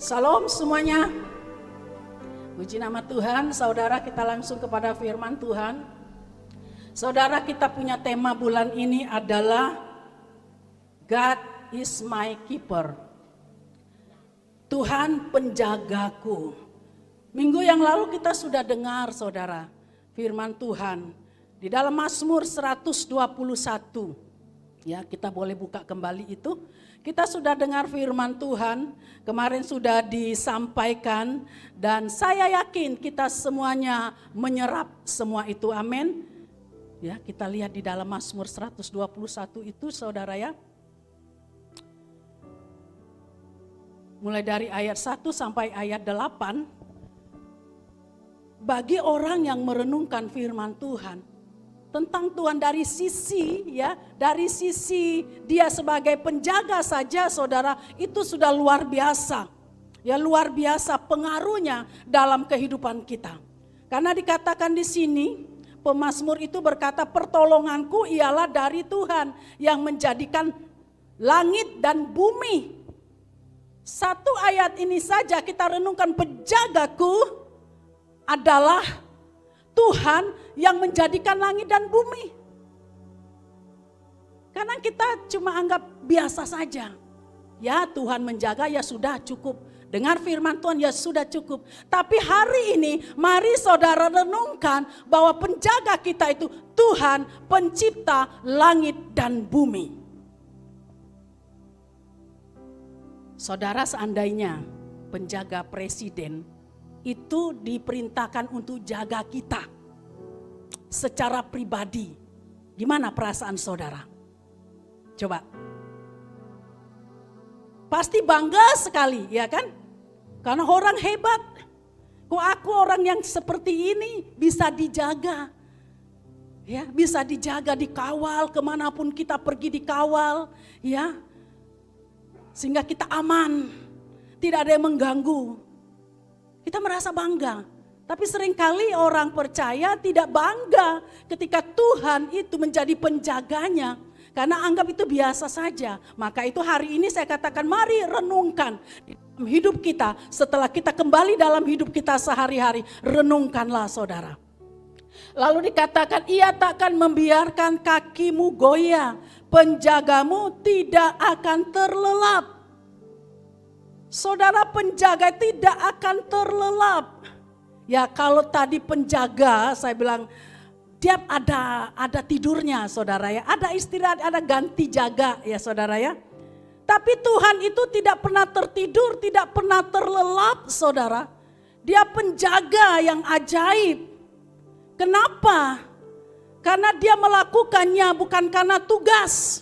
Salam semuanya. Puji nama Tuhan. Saudara, kita langsung kepada firman Tuhan. Saudara, kita punya tema bulan ini adalah God is my keeper. Tuhan penjagaku. Minggu yang lalu kita sudah dengar, saudara, firman Tuhan di dalam Mazmur 121. Ya, kita boleh buka kembali itu. Kita sudah dengar firman Tuhan, kemarin sudah disampaikan, dan saya yakin kita semuanya menyerap semua itu, amin. Ya, kita lihat di dalam Mazmur 121 itu, saudara ya. Mulai dari ayat 1 sampai ayat 8, bagi orang yang merenungkan firman Tuhan, tentang Tuhan dari sisi dia sebagai penjaga saja, saudara, itu sudah luar biasa. Ya, luar biasa pengaruhnya dalam kehidupan kita. Karena dikatakan di sini, pemazmur itu berkata, pertolonganku ialah dari Tuhan yang menjadikan langit dan bumi. Satu ayat ini saja kita renungkan, penjagaku adalah Tuhan yang menjadikan langit dan bumi. Karena kita cuma anggap biasa saja. Ya, Tuhan menjaga, ya sudah cukup. Dengar firman Tuhan, ya sudah cukup. Tapi hari ini mari saudara renungkan bahwa penjaga kita itu Tuhan pencipta langit dan bumi. Saudara, seandainya penjaga presiden itu diperintahkan untuk jaga kita secara pribadi, gimana perasaan saudara? Coba. Pasti bangga sekali, ya kan? Karena orang hebat. Kok aku orang yang seperti ini bisa dijaga? Ya, bisa dijaga, dikawal, kemanapun kita pergi dikawal, ya. Sehingga kita aman, tidak ada yang mengganggu. Kita merasa bangga, tapi seringkali orang percaya tidak bangga ketika Tuhan itu menjadi penjaganya. Karena anggap itu biasa saja. Maka itu hari ini saya katakan mari renungkan dalam hidup kita. Setelah kita kembali dalam hidup kita sehari-hari, renungkanlah saudara. Lalu dikatakan, ia takkan membiarkan kakimu goyah, penjagamu tidak akan terlelap. Saudara, penjaga tidak akan terlelap. Ya, kalau tadi penjaga saya bilang tiap ada tidurnya, saudara ya. Ada istirahat, ada ganti jaga ya, saudara ya. Tapi Tuhan itu tidak pernah tertidur, tidak pernah terlelap, saudara. Dia penjaga yang ajaib. Kenapa? Karena dia melakukannya bukan karena tugas.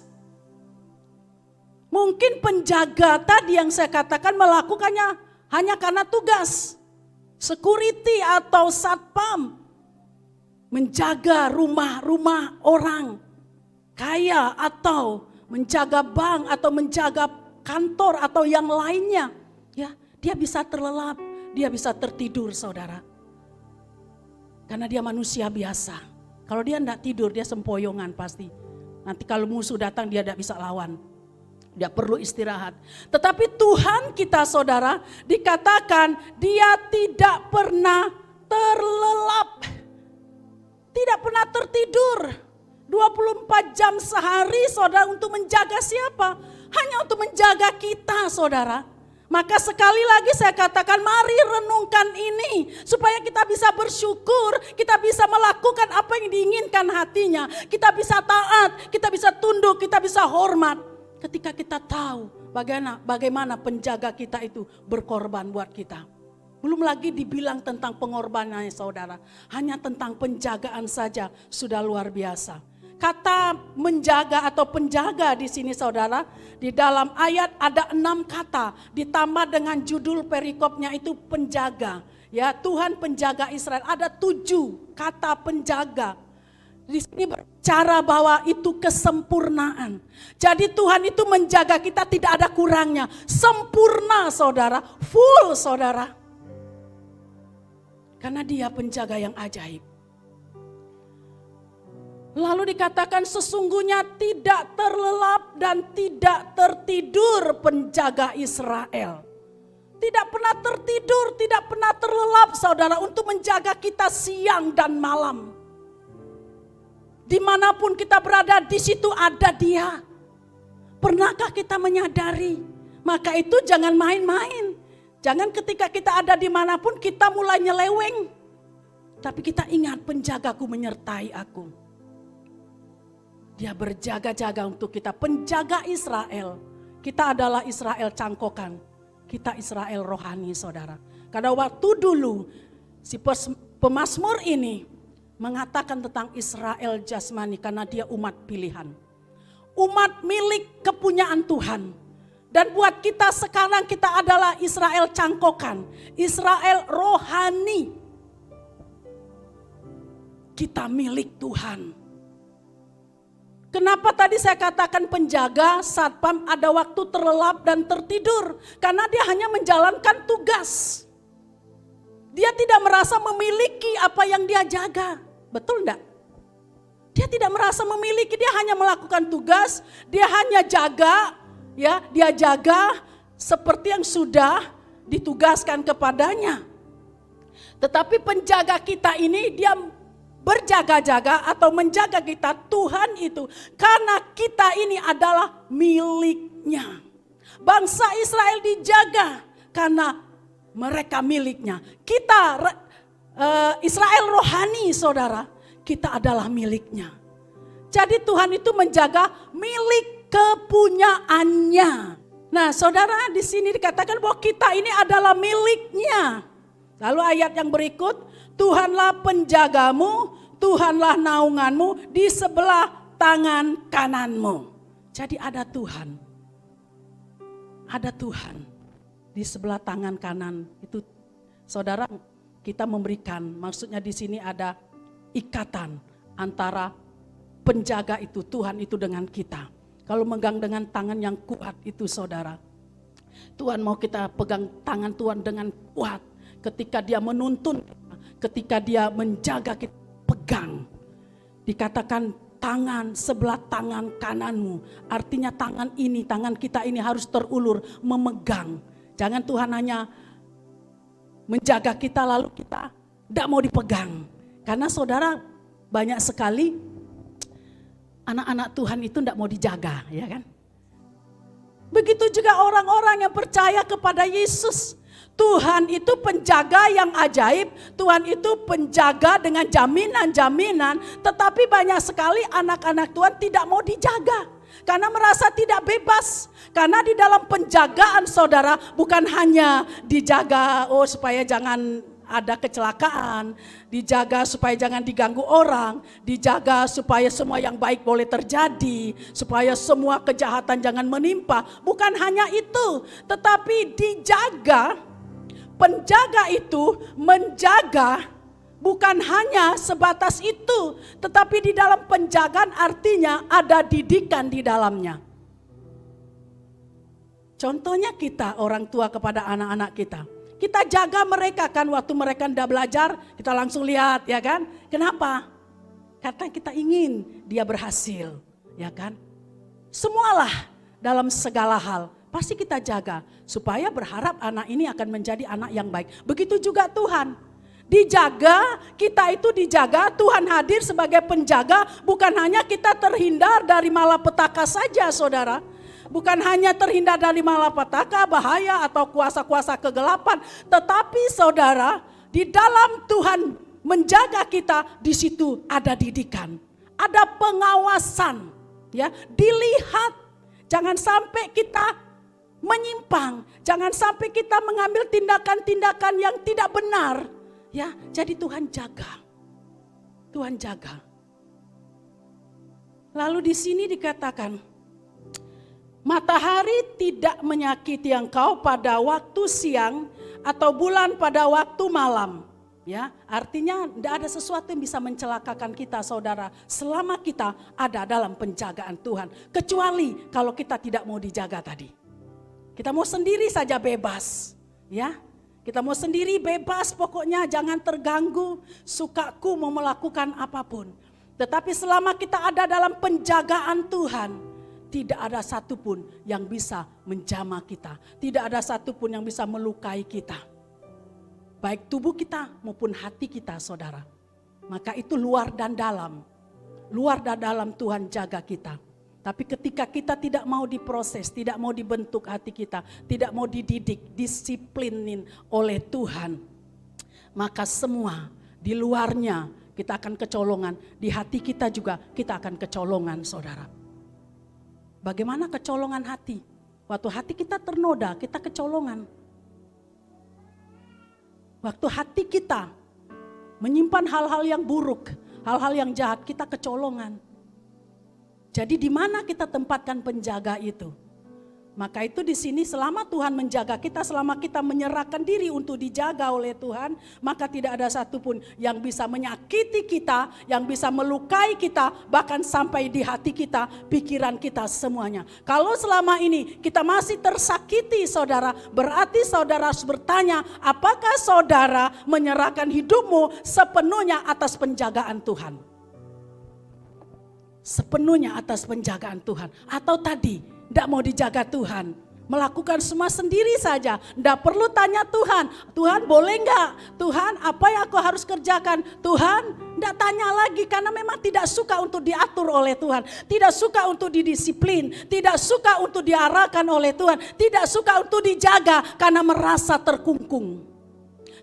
Mungkin penjaga tadi yang saya katakan melakukannya hanya karena tugas. Security atau satpam. Menjaga rumah-rumah orang kaya atau menjaga bank atau menjaga kantor atau yang lainnya. Ya, dia bisa terlelap, dia bisa tertidur, saudara. Karena dia manusia biasa. Kalau dia tidak tidur, dia sempoyongan pasti. Nanti kalau musuh datang dia tidak bisa lawan. Dia perlu istirahat. Tetapi Tuhan kita, saudara, dikatakan dia tidak pernah terlelap. Tidak pernah tertidur. 24 jam sehari, saudara, untuk menjaga siapa? Hanya untuk menjaga kita, saudara. Maka sekali lagi saya katakan mari renungkan ini. Supaya kita bisa bersyukur, kita bisa melakukan apa yang diinginkan hatinya. Kita bisa taat, kita bisa tunduk, kita bisa hormat. Ketika kita tahu bagaimana penjaga kita itu berkorban buat kita. Belum lagi dibilang tentang pengorbanannya, saudara. Hanya tentang penjagaan saja sudah luar biasa. Kata menjaga atau penjaga di sini, saudara, di dalam ayat ada 6 kata. Ditambah dengan judul perikopnya itu penjaga. Ya, Tuhan penjaga Israel. Ada 7 kata penjaga. Di sini berbicara bahwa itu kesempurnaan. Jadi Tuhan itu menjaga kita tidak ada kurangnya. Sempurna, saudara. Full, saudara. Karena dia penjaga yang ajaib. Lalu dikatakan sesungguhnya tidak terlelap dan tidak tertidur penjaga Israel. tidak pernah tertidur, tidak pernah terlelap saudara untuk menjaga kita siang dan malam. Dimanapun kita berada, di situ ada Dia. Pernahkah kita menyadari? Maka itu jangan main-main. Jangan ketika kita ada dimanapun kita mulai nyeleweng. Tapi kita ingat, penjagaku menyertai aku. Dia berjaga-jaga untuk kita, penjaga Israel. Kita adalah Israel cangkokan. Kita Israel rohani saudara. Karena waktu dulu si pemazmur ini mengatakan tentang Israel jasmani karena dia umat pilihan. Umat milik kepunyaan Tuhan. Dan buat kita sekarang kita adalah Israel cangkokan. Israel rohani. Kita milik Tuhan. Kenapa tadi saya katakan penjaga satpam ada waktu terlelap dan tertidur? Karena dia hanya menjalankan tugas. Dia tidak merasa memiliki apa yang dia jaga. Betul enggak? Dia tidak merasa memiliki, dia hanya melakukan tugas, dia hanya jaga, ya, dia jaga seperti yang sudah ditugaskan kepadanya. Tetapi penjaga kita ini dia berjaga-jaga atau menjaga kita, Tuhan itu, karena kita ini adalah miliknya. Bangsa Israel dijaga karena mereka miliknya. Kita Israel rohani saudara, kita adalah miliknya. Jadi Tuhan itu menjaga milik kepunyaannya. Nah saudara, di sini dikatakan bahwa kita ini adalah miliknya. Lalu ayat yang berikut, Tuhanlah penjagamu, Tuhanlah naunganmu di sebelah tangan kananmu. Jadi ada Tuhan. Ada Tuhan di sebelah tangan kanan. Itu saudara, kita memberikan, maksudnya di sini ada ikatan antara penjaga itu, Tuhan itu dengan kita. Kalau megang dengan tangan yang kuat itu saudara. Tuhan mau kita pegang tangan Tuhan dengan kuat. Ketika dia menuntun, ketika dia menjaga kita, pegang. Dikatakan tangan, sebelah tangan kananmu. Artinya tangan ini, tangan kita ini harus terulur, memegang. Jangan Tuhan hanya menjaga kita lalu kita tidak mau dipegang. Karena saudara, banyak sekali anak-anak Tuhan itu tidak mau dijaga, ya kan? Begitu juga orang-orang yang percaya kepada Yesus. Tuhan itu penjaga yang ajaib, Tuhan itu penjaga dengan jaminan-jaminan, tetapi banyak sekali anak-anak Tuhan tidak mau dijaga karena merasa tidak bebas. Karena di dalam penjagaan saudara bukan hanya dijaga supaya jangan ada kecelakaan, dijaga supaya jangan diganggu orang, dijaga supaya semua yang baik boleh terjadi, supaya semua kejahatan jangan menimpa. Bukan hanya itu, tetapi dijaga. Penjaga itu menjaga bukan hanya sebatas itu, tetapi di dalam penjagaan artinya ada didikan di dalamnya. Contohnya kita orang tua kepada anak-anak kita. Kita jaga mereka kan waktu mereka tidak belajar, kita langsung lihat ya kan. Kenapa? Karena kita ingin dia berhasil, ya kan. Semualah dalam segala hal. Pasti kita jaga supaya berharap anak ini akan menjadi anak yang baik. Begitu juga Tuhan. Dijaga, kita itu dijaga, Tuhan hadir sebagai penjaga. Bukan hanya kita terhindar dari malapetaka saja saudara. Bukan hanya terhindar dari malapetaka, bahaya atau kuasa-kuasa kegelapan. Tetapi saudara, di dalam Tuhan menjaga kita, di situ ada didikan. Ada pengawasan, ya, dilihat. Jangan sampai kita menyimpang, jangan sampai kita mengambil tindakan-tindakan yang tidak benar. Ya, jadi Tuhan jaga. Tuhan jaga. Lalu di sini dikatakan, matahari tidak menyakiti engkau pada waktu siang atau bulan pada waktu malam. Ya, artinya tidak ada sesuatu yang bisa mencelakakan kita saudara selama kita ada dalam penjagaan Tuhan. Kecuali kalau kita tidak mau dijaga tadi. Kita mau sendiri saja bebas, ya. Kita mau sendiri bebas pokoknya jangan terganggu, sukaku mau melakukan apapun. Tetapi selama kita ada dalam penjagaan Tuhan, tidak ada satupun yang bisa menjamah kita. Tidak ada satupun yang bisa melukai kita. Baik tubuh kita maupun hati kita, saudara. Maka itu luar dan dalam. Luar dan dalam Tuhan jaga kita. Tapi ketika kita tidak mau diproses, tidak mau dibentuk hati kita, tidak mau dididik, disiplinin oleh Tuhan, maka semua di luarnya kita akan kecolongan, di hati kita juga kita akan kecolongan, saudara. Bagaimana kecolongan hati? Waktu hati kita ternoda, kita kecolongan. Waktu hati kita menyimpan hal-hal yang buruk, hal-hal yang jahat, kita kecolongan. Jadi di mana kita tempatkan penjaga itu? Maka itu di sini selama Tuhan menjaga kita, selama kita menyerahkan diri untuk dijaga oleh Tuhan, maka tidak ada satupun yang bisa menyakiti kita, yang bisa melukai kita, bahkan sampai di hati kita, pikiran kita semuanya. Kalau selama ini kita masih tersakiti, saudara, berarti saudara harus bertanya, apakah saudara menyerahkan hidupmu sepenuhnya atas penjagaan Tuhan? Sepenuhnya atas penjagaan Tuhan. Atau tadi tidak mau dijaga Tuhan, melakukan semua sendiri saja, tidak perlu tanya Tuhan, Tuhan boleh enggak? Tuhan apa yang aku harus kerjakan? Tuhan tidak tanya lagi karena memang tidak suka untuk diatur oleh Tuhan, tidak suka untuk didisiplin, tidak suka untuk diarahkan oleh Tuhan, tidak suka untuk dijaga karena merasa terkungkung.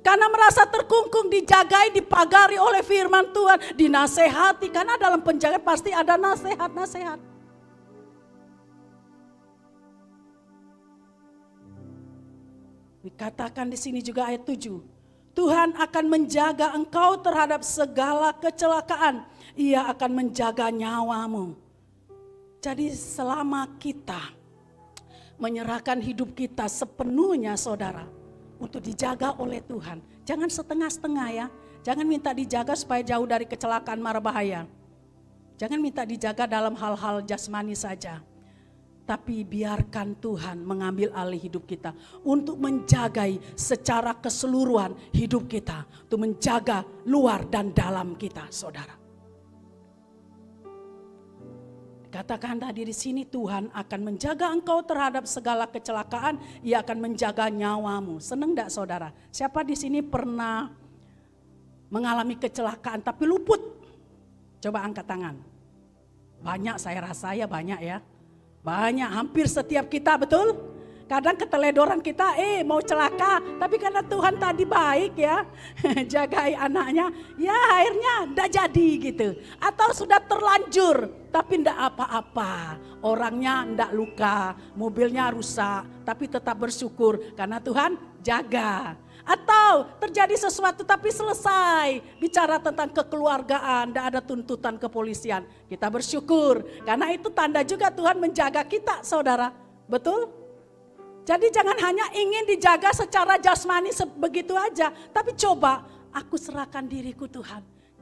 Karena merasa terkungkung, dijagai, dipagari oleh firman Tuhan, dinasehati. Karena dalam penjagaan pasti ada nasihat-nasihat. Dikatakan di sini juga ayat 7. Tuhan akan menjaga engkau terhadap segala kecelakaan. Ia akan menjaga nyawamu. Jadi selama kita menyerahkan hidup kita sepenuhnya, saudara, untuk dijaga oleh Tuhan. Jangan setengah-setengah ya. Jangan minta dijaga supaya jauh dari kecelakaan mara bahaya. Jangan minta dijaga dalam hal-hal jasmani saja. Tapi biarkan Tuhan mengambil alih hidup kita. Untuk menjagai secara keseluruhan hidup kita. Untuk menjaga luar dan dalam kita, saudara. Katakan tadi di sini, Tuhan akan menjaga engkau terhadap segala kecelakaan, Ia akan menjaga nyawamu. Senang enggak, saudara? Siapa di sini pernah mengalami kecelakaan tapi luput? Coba angkat tangan. Banyak, saya rasa ya banyak ya. Banyak, hampir setiap kita, betul? Kadang keteledoran kita, mau celaka, tapi karena Tuhan tadi baik ya, jagai anaknya, ya akhirnya enggak jadi gitu. Atau sudah terlanjur, tapi enggak apa-apa, orangnya enggak luka, mobilnya rusak, tapi tetap bersyukur karena Tuhan jaga. Atau terjadi sesuatu tapi selesai, bicara tentang kekeluargaan, enggak ada tuntutan kepolisian, kita bersyukur. Karena itu tanda juga Tuhan menjaga kita, saudara, betul? Jadi jangan hanya ingin dijaga secara jasmani begitu aja. Tapi coba aku serahkan diriku Tuhan.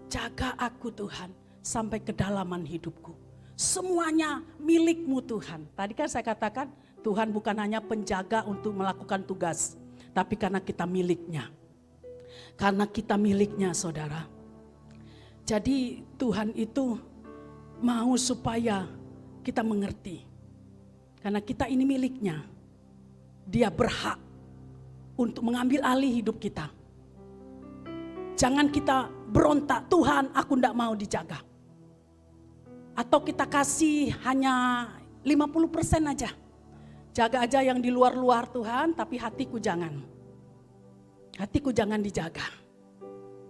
Jaga aku Tuhan sampai kedalaman hidupku. Semuanya milikmu Tuhan. Tadi kan saya katakan Tuhan bukan hanya penjaga untuk melakukan tugas. Tapi karena kita miliknya. Karena kita miliknya, saudara. Jadi Tuhan itu mau supaya kita mengerti. Karena kita ini miliknya. Dia berhak untuk mengambil alih hidup kita. Jangan kita berontak, Tuhan aku tidak mau dijaga. Atau kita kasih hanya 50% aja. Jaga aja yang di luar-luar Tuhan, tapi hatiku jangan. Hatiku jangan dijaga.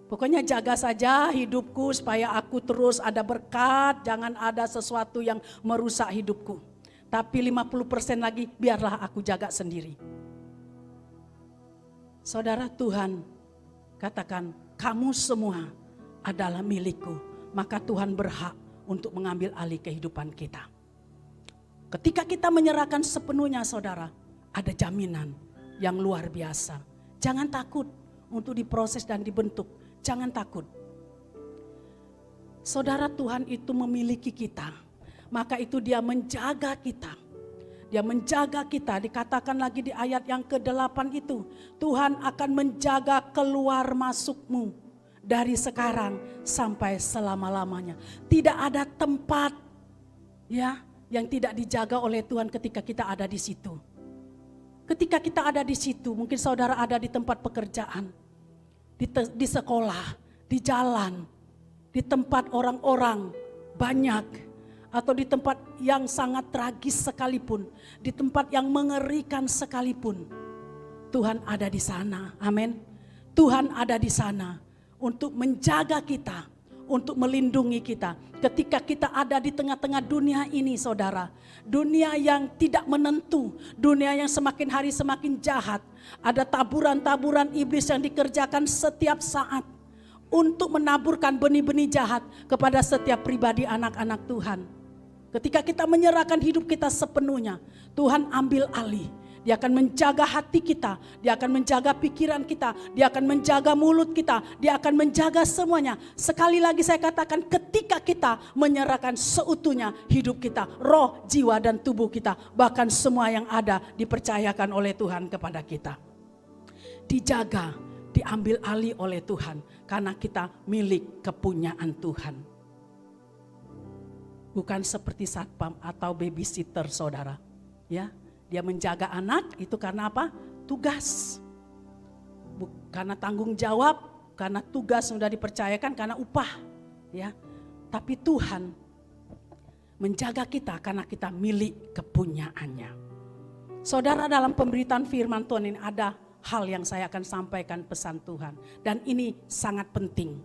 Pokoknya jaga saja hidupku supaya aku terus ada berkat, jangan ada sesuatu yang merusak hidupku. Tapi 50% lagi biarlah aku jaga sendiri. Saudara, Tuhan katakan kamu semua adalah milikku. Maka Tuhan berhak untuk mengambil alih kehidupan kita. Ketika kita menyerahkan sepenuhnya, saudara, ada jaminan yang luar biasa. Jangan takut untuk diproses dan dibentuk. Jangan takut. Saudara, Tuhan itu memiliki kita. Maka itu dia menjaga kita. Dia menjaga kita, dikatakan lagi di ayat yang ke-8 itu. Tuhan akan menjaga keluar masukmu dari sekarang sampai selama-lamanya. Tidak ada tempat ya yang tidak dijaga oleh Tuhan ketika kita ada di situ. Ketika kita ada di situ, mungkin saudara ada di tempat pekerjaan, di sekolah, di jalan, di tempat orang-orang banyak, atau di tempat yang sangat tragis sekalipun, di tempat yang mengerikan sekalipun, Tuhan ada di sana. Amin. Tuhan ada di sana untuk menjaga kita, untuk melindungi kita. Ketika kita ada di tengah-tengah dunia ini, saudara, dunia yang tidak menentu, dunia yang semakin hari semakin jahat, ada taburan-taburan iblis yang dikerjakan setiap saat untuk menaburkan benih-benih jahat kepada setiap pribadi anak-anak Tuhan. Ketika kita menyerahkan hidup kita sepenuhnya, Tuhan ambil alih. Dia akan menjaga hati kita, dia akan menjaga pikiran kita, dia akan menjaga mulut kita, dia akan menjaga semuanya. Sekali lagi saya katakan, ketika kita menyerahkan seutuhnya hidup kita, roh, jiwa dan tubuh kita, bahkan semua yang ada dipercayakan oleh Tuhan kepada kita. Dijaga, diambil alih oleh Tuhan karena kita milik kepunyaan Tuhan. Bukan seperti satpam atau babysitter, saudara. Ya. Dia menjaga anak itu karena apa? Tugas. Karena tanggung jawab, karena tugas sudah dipercayakan, karena upah. Ya. Tapi Tuhan menjaga kita karena kita milik kepunyaannya. Saudara, dalam pemberitaan firman Tuhan ini ada hal yang saya akan sampaikan pesan Tuhan. Dan ini sangat penting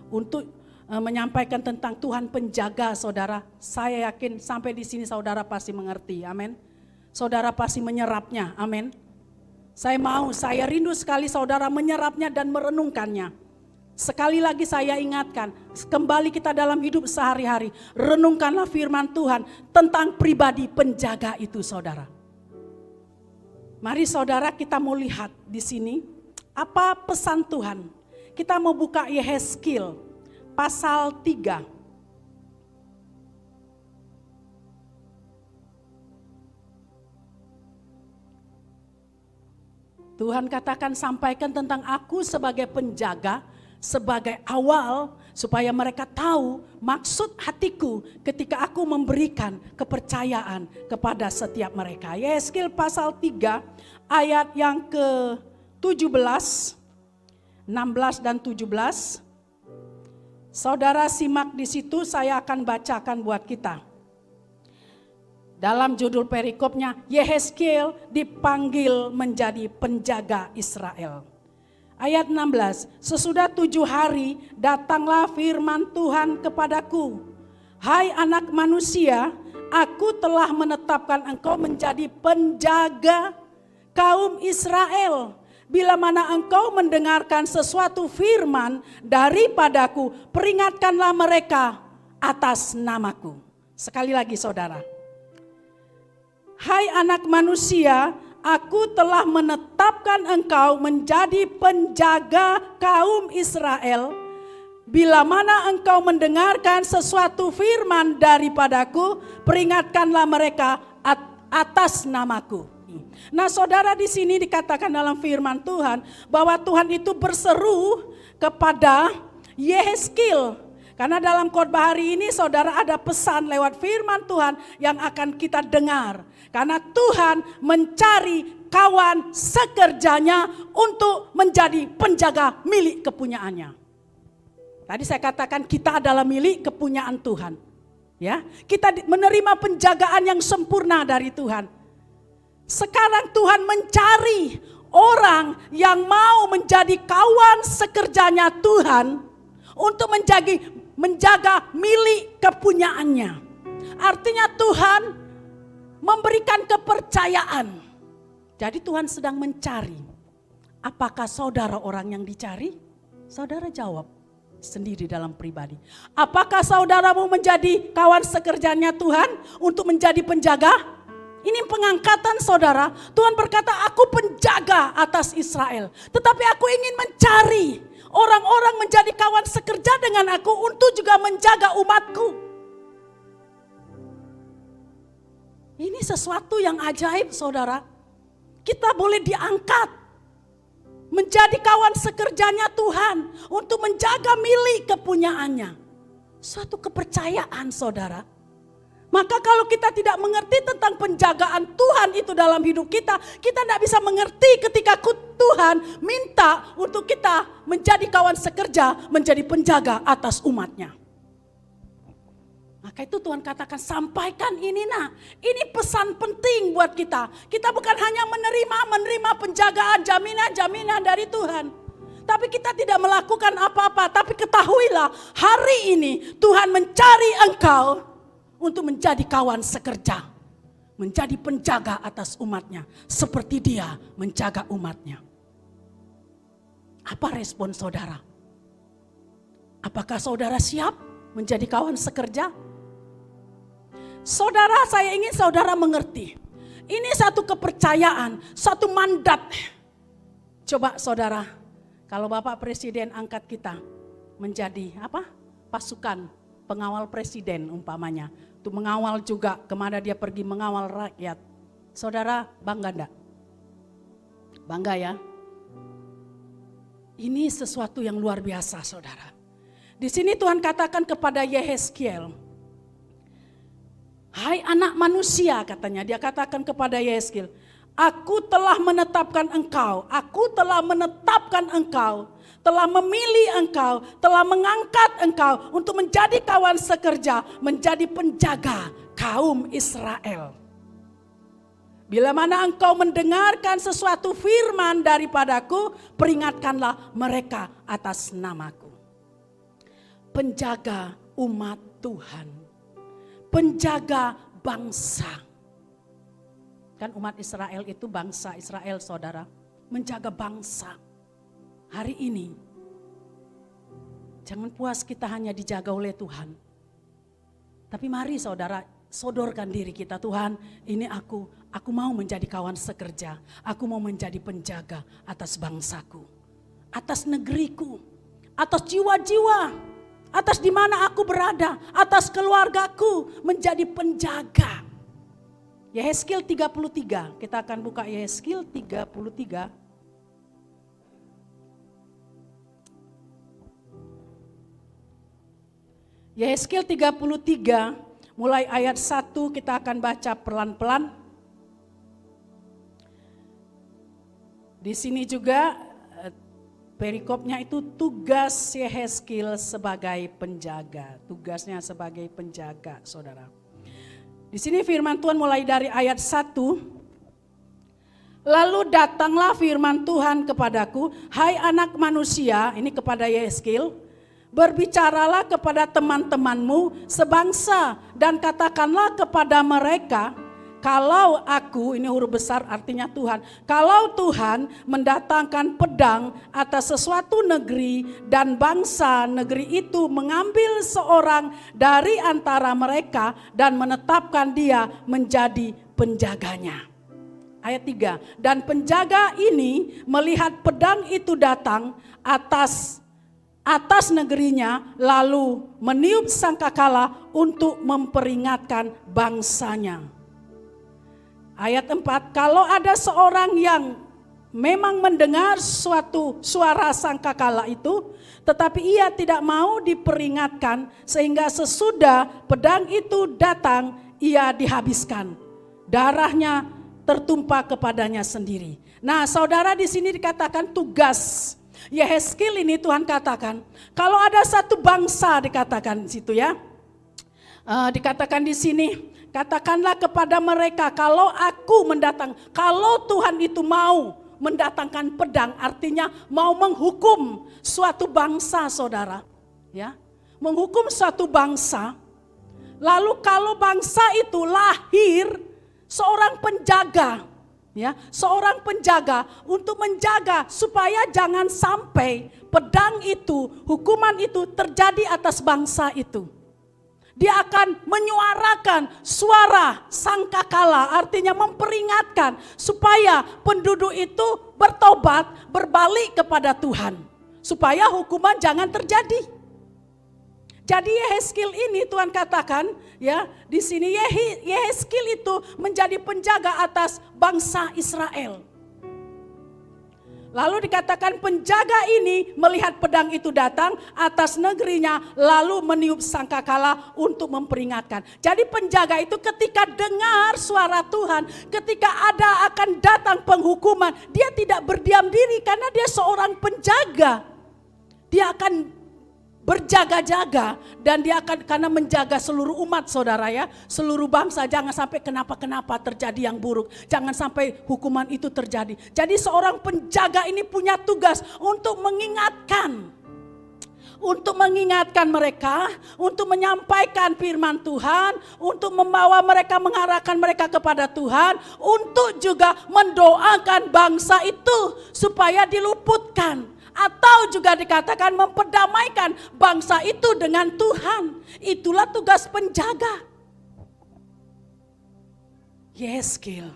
untuk menyampaikan tentang Tuhan penjaga, saudara. Saya yakin sampai di sini saudara pasti mengerti. Amin. Saudara pasti menyerapnya, amin. Saya rindu sekali saudara menyerapnya dan merenungkannya. Sekali lagi saya ingatkan, kembali kita dalam hidup sehari-hari, renungkanlah firman Tuhan tentang pribadi penjaga itu, saudara. Mari saudara kita mau lihat di sini, apa pesan Tuhan. Kita mau buka Yehezkiel pasal 3. Tuhan katakan, sampaikan tentang aku sebagai penjaga, sebagai awal, supaya mereka tahu maksud hatiku ketika aku memberikan kepercayaan kepada setiap mereka. Yehezkiel pasal 3 ayat yang ke-17, 16 dan 17. Saudara simak di situ, saya akan bacakan buat kita. Dalam judul perikopnya, Yehezkiel dipanggil menjadi penjaga Israel. Ayat 16, sesudah 7 hari datanglah firman Tuhan kepadaku. Hai anak manusia, aku telah menetapkan engkau menjadi penjaga kaum Israel. Bila mana engkau mendengarkan sesuatu firman daripadaku, peringatkanlah mereka atas namaku. Sekali lagi saudara. Hai anak manusia, aku telah menetapkan engkau menjadi penjaga kaum Israel. Bila mana engkau mendengarkan sesuatu firman daripadaku, peringatkanlah mereka atas namaku. Nah saudara, di sini dikatakan dalam firman Tuhan bahwa Tuhan itu berseru kepada Yehezkiel. Karena dalam khotbah hari ini saudara ada pesan lewat firman Tuhan yang akan kita dengar. Karena Tuhan mencari kawan sekerjanya untuk menjadi penjaga milik kepunyaannya. Tadi saya katakan kita adalah milik kepunyaan Tuhan. Ya, kita menerima penjagaan yang sempurna dari Tuhan. Sekarang Tuhan mencari orang yang mau menjadi kawan sekerjanya Tuhan untuk menjaga milik kepunyaannya. Artinya Tuhan memberikan kepercayaan. Jadi Tuhan sedang mencari. Apakah saudara orang yang dicari? Saudara jawab sendiri dalam pribadi. Apakah saudara mau menjadi kawan sekerjanya Tuhan untuk menjadi penjaga? Ini pengangkatan saudara. Tuhan berkata, aku penjaga atas Israel. Tetapi aku ingin mencari orang-orang menjadi kawan sekerja dengan aku untuk juga menjaga umatku. Ini sesuatu yang ajaib saudara. Kita boleh diangkat menjadi kawan sekerjanya Tuhan untuk menjaga milik kepunyaannya. Suatu kepercayaan saudara. Maka kalau kita tidak mengerti tentang penjagaan Tuhan itu dalam hidup kita, kita tidak bisa mengerti ketika Tuhan minta untuk kita menjadi kawan sekerja, menjadi penjaga atas umatnya. Maka itu Tuhan katakan, sampaikan ini nak. Ini pesan penting buat kita. Kita bukan hanya menerima penjagaan, jaminan dari Tuhan. Tapi kita tidak melakukan apa-apa. Tapi ketahuilah, hari ini Tuhan mencari engkau untuk menjadi kawan sekerja, menjadi penjaga atas umatnya, seperti dia menjaga umatnya. Apa respon saudara? Apakah saudara siap menjadi kawan sekerja? Saudara, saya ingin saudara mengerti. Ini satu kepercayaan, satu mandat. Coba saudara, kalau Bapak Presiden angkat kita menjadi apa? Pasukan pengawal presiden umpamanya. Untuk mengawal juga kemana dia pergi mengawal rakyat. Saudara bangga enggak? Bangga ya? Ini sesuatu yang luar biasa saudara. Di sini Tuhan katakan kepada Yehezkiel, hai anak manusia katanya, dia katakan kepada Yehezkiel, aku telah menetapkan engkau, telah memilih engkau, telah mengangkat engkau untuk menjadi kawan sekerja, menjadi penjaga kaum Israel. Bila mana engkau mendengarkan sesuatu firman daripadaku, peringatkanlah mereka atas namaku. Penjaga umat Tuhan, penjaga bangsa. Kan umat Israel itu bangsa Israel saudara, menjaga bangsa. Hari ini, jangan puas kita hanya dijaga oleh Tuhan. Tapi mari saudara, sodorkan diri kita, Tuhan ini aku mau menjadi kawan sekerja. Aku mau menjadi penjaga atas bangsaku, atas negeriku, atas jiwa-jiwa, atas di mana aku berada, atas keluargaku, menjadi penjaga. Yehezkiel 33, kita akan buka Yehezkiel 33. Yehezkiel 33 mulai ayat 1 kita akan baca pelan-pelan. Di sini juga perikopnya itu tugas Yehezkiel sebagai penjaga. Tugasnya sebagai penjaga saudara. Di sini firman Tuhan mulai dari ayat 1. Lalu datanglah firman Tuhan kepadaku, hai anak manusia, ini kepada Yehezkiel, berbicaralah kepada teman-temanmu sebangsa dan katakanlah kepada mereka, kalau aku, ini huruf besar artinya Tuhan, kalau Tuhan mendatangkan pedang atas sesuatu negeri dan bangsa negeri itu mengambil seorang dari antara mereka dan menetapkan dia menjadi penjaganya. Ayat 3, dan penjaga ini melihat pedang itu datang atas negerinya, lalu meniup sangkakala untuk memperingatkan bangsanya. Ayat 4, kalau ada seorang yang memang mendengar suatu suara sangkakala itu, tetapi ia tidak mau diperingatkan, sehingga sesudah pedang itu datang, ia dihabiskan. Darahnya tertumpah kepadanya sendiri. Nah, saudara, di sini dikatakan tugas Yehezkiel ini Tuhan katakan, kalau ada satu bangsa dikatakan di situ ya, dikatakan di sini, katakanlah kepada mereka kalau aku kalau Tuhan itu mau mendatangkan pedang, artinya mau menghukum suatu bangsa saudara, ya, menghukum suatu bangsa. Lalu kalau bangsa itu lahir seorang penjaga, ya, seorang penjaga untuk menjaga supaya jangan sampai pedang itu, hukuman itu terjadi atas bangsa itu. Dia akan menyuarakan suara sangkakala, artinya memperingatkan supaya penduduk itu bertobat, berbalik kepada Tuhan, supaya hukuman jangan terjadi. Jadi Yehezkiel ini Tuhan katakan ya, di sini Yehezkiel itu menjadi penjaga atas bangsa Israel. Lalu dikatakan penjaga ini melihat pedang itu datang atas negerinya, lalu meniup sangkakala untuk memperingatkan. Jadi penjaga itu ketika dengar suara Tuhan, ketika ada akan datang penghukuman, dia tidak berdiam diri karena dia seorang penjaga. Dia akan berjaga-jaga dan dia akan karena menjaga seluruh umat, saudara ya, seluruh bangsa, jangan sampai kenapa-kenapa terjadi yang buruk, jangan sampai hukuman itu terjadi. Jadi seorang penjaga ini punya tugas untuk mengingatkan mereka, untuk menyampaikan firman Tuhan, untuk membawa mereka, mengarahkan mereka kepada Tuhan, untuk juga mendoakan bangsa itu supaya diluputkan. Atau juga dikatakan memperdamaikan bangsa itu dengan Tuhan. Itulah tugas penjaga. Yeskil.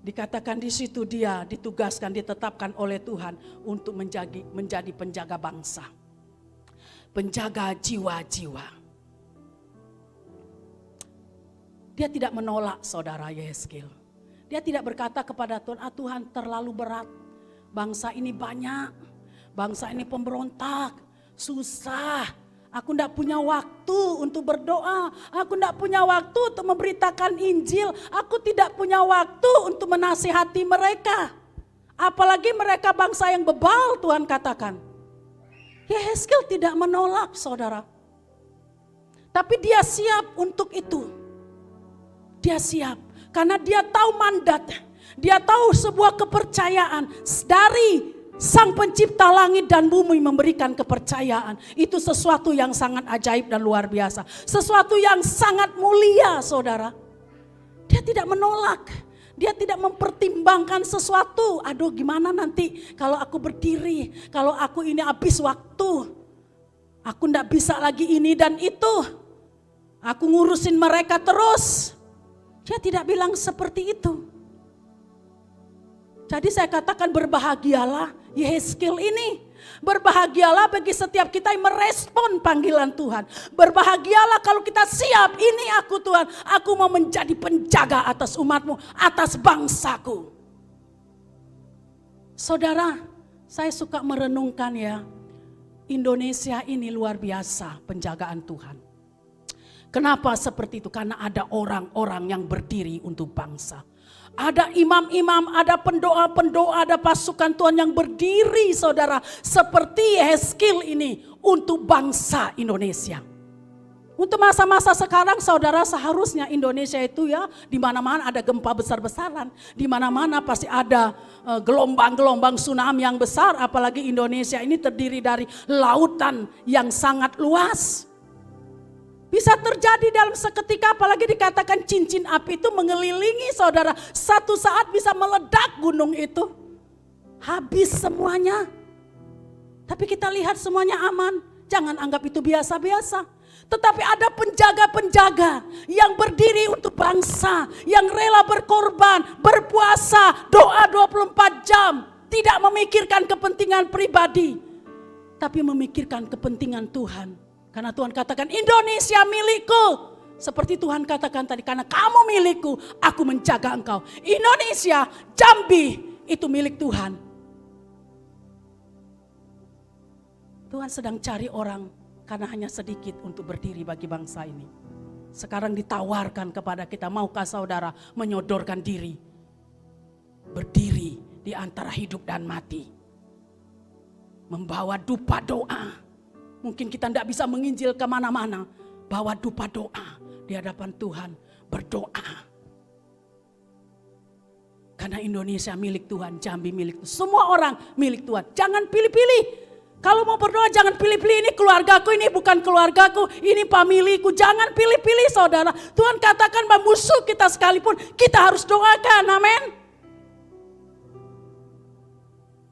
Dikatakan di situ dia ditugaskan, ditetapkan oleh Tuhan untuk menjadi penjaga bangsa. Penjaga jiwa-jiwa. Dia tidak menolak saudara Yeskil. Dia tidak berkata kepada Tuhan, Tuhan terlalu berat. Bangsa ini banyak, bangsa ini pemberontak, susah. Aku tidak punya waktu untuk berdoa, aku tidak punya waktu untuk memberitakan Injil, aku tidak punya waktu untuk menasihati mereka. Apalagi mereka bangsa yang bebal, Tuhan katakan. Yehezkiel tidak menolak saudara. Tapi dia siap untuk itu. Dia siap, karena dia tahu mandatnya. Dia tahu sebuah kepercayaan dari Sang Pencipta langit dan bumi memberikan kepercayaan. Itu sesuatu yang sangat ajaib dan luar biasa. Sesuatu yang sangat mulia saudara. Dia tidak menolak. Dia tidak mempertimbangkan sesuatu. Aduh gimana nanti kalau aku berdiri. Kalau aku ini habis waktu. Aku tidak bisa lagi ini dan itu. Aku ngurusin mereka terus. Dia tidak bilang seperti itu. Jadi saya katakan berbahagialah Yehezkiel ini. Berbahagialah bagi setiap kita yang merespon panggilan Tuhan. Berbahagialah kalau kita siap, ini aku Tuhan. Aku mau menjadi penjaga atas umatmu, atas bangsaku. Saudara, saya suka merenungkan ya. Indonesia ini luar biasa penjagaan Tuhan. Kenapa seperti itu? Karena ada orang-orang yang berdiri untuk bangsa. Ada imam-imam, ada pendoa-pendoa, ada pasukan Tuhan yang berdiri saudara. Seperti Yehezkiel ini untuk bangsa Indonesia. Untuk masa-masa sekarang saudara seharusnya Indonesia itu ya di mana-mana ada gempa besar-besaran. Di mana-mana pasti ada gelombang-gelombang tsunami yang besar. Apalagi Indonesia ini terdiri dari lautan yang sangat luas. Bisa terjadi dalam seketika, apalagi dikatakan cincin api itu mengelilingi saudara. Satu saat bisa meledak gunung itu. Habis semuanya. Tapi kita lihat semuanya aman. Jangan anggap itu biasa-biasa. Tetapi ada penjaga-penjaga yang berdiri untuk bangsa. Yang rela berkorban, berpuasa, doa 24 jam. Tidak memikirkan kepentingan pribadi. Tapi memikirkan kepentingan Tuhan. Karena Tuhan katakan Indonesia milikku. Seperti Tuhan katakan tadi, karena kamu milikku, aku menjaga engkau. Indonesia, Jambi, itu milik Tuhan. Tuhan sedang cari orang karena hanya sedikit untuk berdiri bagi bangsa ini. Sekarang ditawarkan kepada kita, maukah saudara menyodorkan diri? Berdiri di antara hidup dan mati. Membawa dupa doa. Mungkin kita tidak bisa menginjil kemana-mana. Bawa dupa doa di hadapan Tuhan. Berdoa. Karena Indonesia milik Tuhan. Jambi milik Tuhan. Semua orang milik Tuhan. Jangan pilih-pilih. Kalau mau berdoa jangan pilih-pilih. Ini keluargaku, ini bukan keluargaku. Ini familiku. Jangan pilih-pilih saudara. Tuhan katakan musuh kita sekalipun kita harus doakan. Amin.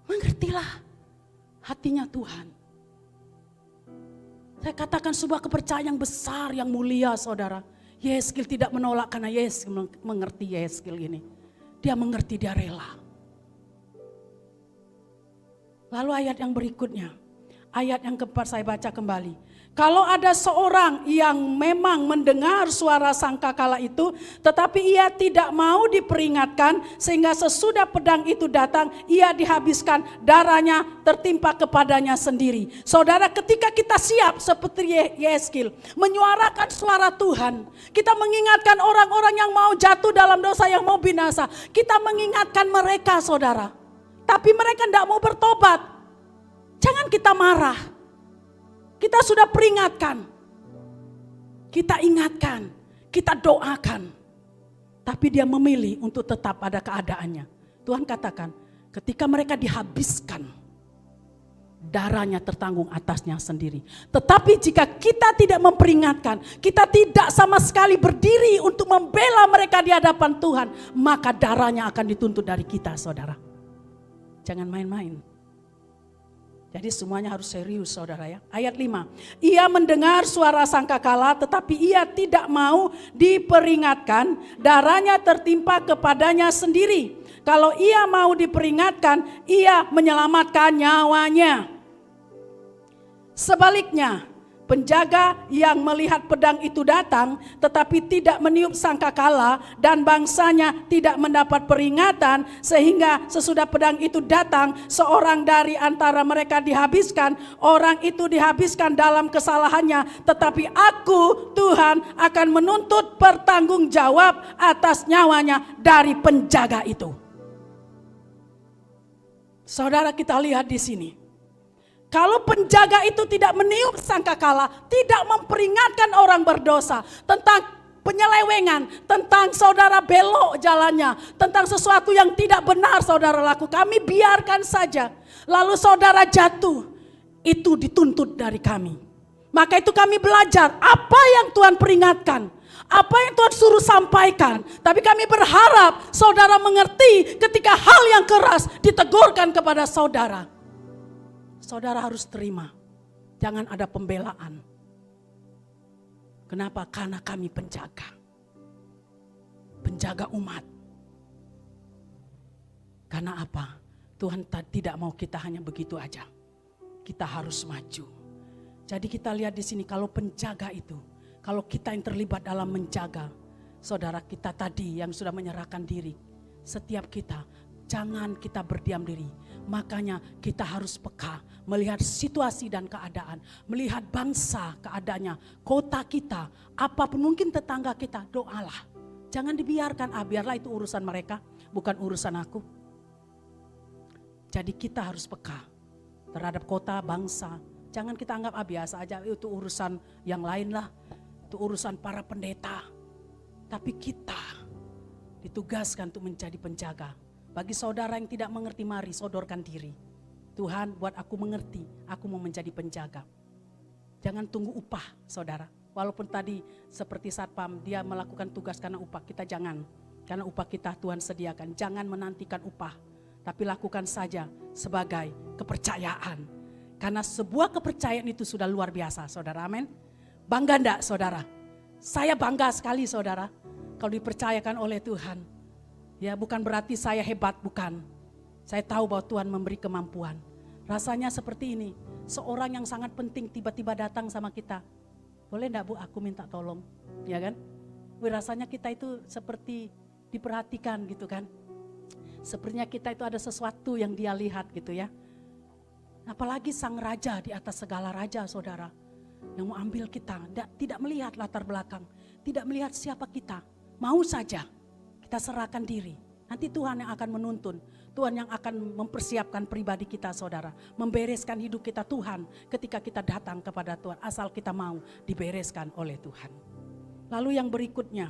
Mengertilah hatinya Tuhan. Saya katakan sebuah kepercayaan yang besar, yang mulia saudara. Yehezkiel tidak menolak karena Yehezkiel mengerti Yehezkiel ini. Dia mengerti, dia rela. Lalu ayat yang berikutnya. Ayat yang keempat saya baca kembali. Kalau ada seorang yang memang mendengar suara sangkakala itu, tetapi ia tidak mau diperingatkan, sehingga sesudah pedang itu datang, ia dihabiskan, darahnya tertimpa kepadanya sendiri. Saudara, ketika kita siap seperti Yeskil, menyuarakan suara Tuhan, kita mengingatkan orang-orang yang mau jatuh dalam dosa, yang mau binasa, kita mengingatkan mereka, saudara. Tapi mereka tidak mau bertobat. Jangan kita marah. Kita sudah peringatkan, kita ingatkan, kita doakan. Tapi dia memilih untuk tetap pada keadaannya. Tuhan katakan, ketika mereka dihabiskan, darahnya tertanggung atasnya sendiri. Tetapi jika kita tidak memperingatkan, kita tidak sama sekali berdiri untuk membela mereka di hadapan Tuhan, maka darahnya akan dituntut dari kita, saudara. Jangan main-main. Jadi semuanya harus serius, saudara ya. Ayat 5. Ia mendengar suara sangkakala, tetapi ia tidak mau diperingatkan, darahnya tertimpa kepadanya sendiri. Kalau ia mau diperingatkan, ia menyelamatkan nyawanya. Sebaliknya, penjaga yang melihat pedang itu datang, tetapi tidak meniup sangkakala, dan bangsanya tidak mendapat peringatan, sehingga sesudah pedang itu datang, seorang dari antara mereka dihabiskan. Orang itu dihabiskan dalam kesalahannya, tetapi aku, Tuhan, akan menuntut pertanggungjawab atas nyawanya dari penjaga itu. Saudara, kita lihat di sini. Kalau penjaga itu tidak meniup sangkakala, tidak memperingatkan orang berdosa tentang penyelewengan, tentang saudara belok jalannya, tentang sesuatu yang tidak benar saudara lakukan, kami biarkan saja. Lalu saudara jatuh, itu dituntut dari kami. Maka itu kami belajar apa yang Tuhan peringatkan, apa yang Tuhan suruh sampaikan. Tapi kami berharap saudara mengerti ketika hal yang keras ditegurkan kepada saudara. Saudara harus terima, jangan ada pembelaan. Kenapa? Karena kami penjaga umat. Karena apa? Tuhan tidak mau kita hanya begitu aja. Kita harus maju. Jadi kita lihat di sini, kalau penjaga itu, kalau kita yang terlibat dalam menjaga, saudara kita tadi yang sudah menyerahkan diri, setiap kita, jangan kita berdiam diri. Makanya kita harus peka, melihat situasi dan keadaan, melihat bangsa keadaannya, kota kita, apapun mungkin tetangga kita, doalah. Jangan dibiarkan, biarlah itu urusan mereka, bukan urusan aku. Jadi kita harus peka terhadap kota, bangsa. Jangan kita anggap biasa aja, itu urusan yang lain lah, itu urusan para pendeta. Tapi kita ditugaskan untuk menjadi penjaga. Bagi saudara yang tidak mengerti, mari sodorkan diri. Tuhan, buat aku mengerti, aku mau menjadi penjaga. Jangan tunggu upah, saudara. Walaupun tadi seperti satpam, dia melakukan tugas karena upah, kita jangan. Karena upah kita Tuhan sediakan, jangan menantikan upah. Tapi lakukan saja sebagai kepercayaan. Karena sebuah kepercayaan itu sudah luar biasa, saudara, amin. Bangga enggak, saudara? Saya bangga sekali, saudara, kalau dipercayakan oleh Tuhan. Ya, bukan berarti saya hebat, bukan. Saya tahu bahwa Tuhan memberi kemampuan. Rasanya seperti ini, seorang yang sangat penting tiba-tiba datang sama kita. Boleh enggak Bu, aku minta tolong, ya kan? Rasanya kita itu seperti diperhatikan gitu kan. Sepertinya kita itu ada sesuatu yang dia lihat gitu ya. Apalagi sang raja di atas segala raja, saudara. Yang mau ambil kita, tidak melihat latar belakang, tidak melihat siapa kita. Mau saja kita serahkan diri. Nanti Tuhan yang akan menuntun. Tuhan yang akan mempersiapkan pribadi kita, saudara. Membereskan hidup kita, Tuhan, ketika kita datang kepada Tuhan. Asal kita mau dibereskan oleh Tuhan. Lalu yang berikutnya,